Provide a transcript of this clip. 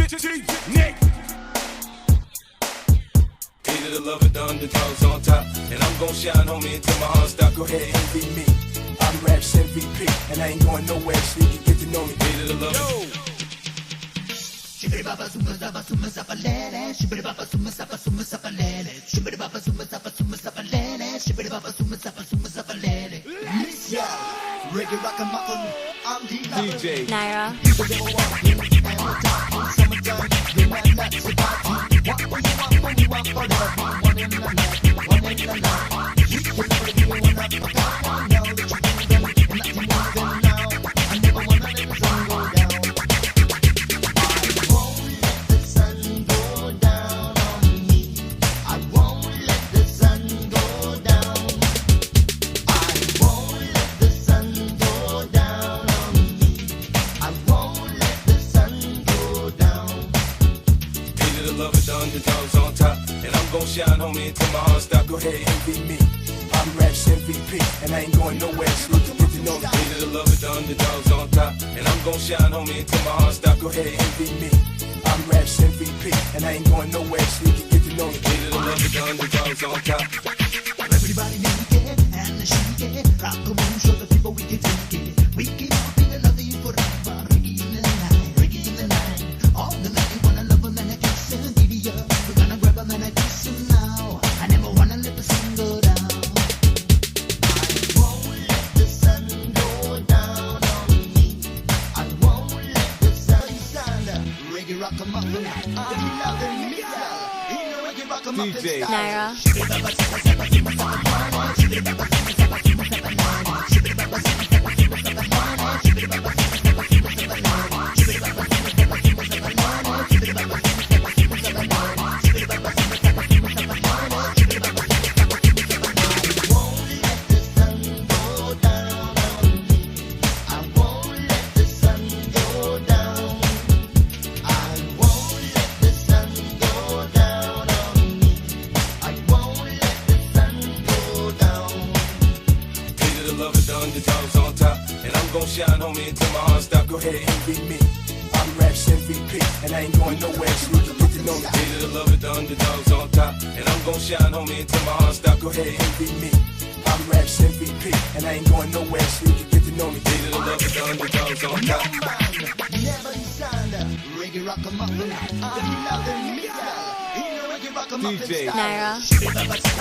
Nick. Either the love or the underdogs on top, and I'm gon' shine, homie, until my heart stop. Go ahead, envy me. I'm Rap's MVP, and I ain't going nowhere, so you can get to know me. Either the love. Yo. Shibbity-bapa, summa-zappa, summa-zappa-lele. Shibbity-bapa, summa-zappa, summa-zappa-lele. Shibbity-bapa, summa-zappa, summa-zappa-lele. Shibbity-bapa, summa-zappa, summa-zappa-lele. Alicia, reggae rockin' I'm DJ Nairah. Underdogs on top, and I'm gon' shine, homie, until my heart stop. Go ahead, envy me. I'm Rap's MVP, and I ain't going nowhere, so you can get to know me. Either the love or the underdogs on top, and I'm gon' shine, homie, until my heart stop. Go ahead, envy me. I'm Rap's MVP, and I ain't going nowhere, so you can get to know me. Either the love or the underdogs on top. Everybody naked and the shake rock the room, show the people we can take it. We keep on feeling love you forever. Reggae in the night, reggae in the night. All the men wanna love them and I kiss them. We're gonna grab them and I kiss them now. I never wanna let the sun go down. I won't let the sun go down on me. I won't let the sun stand. Reggae rock 'em up and I'm loving me. DJ Nairah. Underdogs on top, and I'm gon' shine, homie, until my heart stop. Go ahead, envy me. I'm Rap's MVP, and I ain't going nowhere, so you can get to know me. Either the love or the underdogs on top, and I'm gon' shine, homie, until my heart stop. Go ahead, envy me. I'm Rap's MVP, and I ain't going nowhere, so you can get to know me. Either the love or the underdogs on top. Never stand. Reggae rock 'em up and I'm loving me. DJ Nairah. Shibbity-bapa,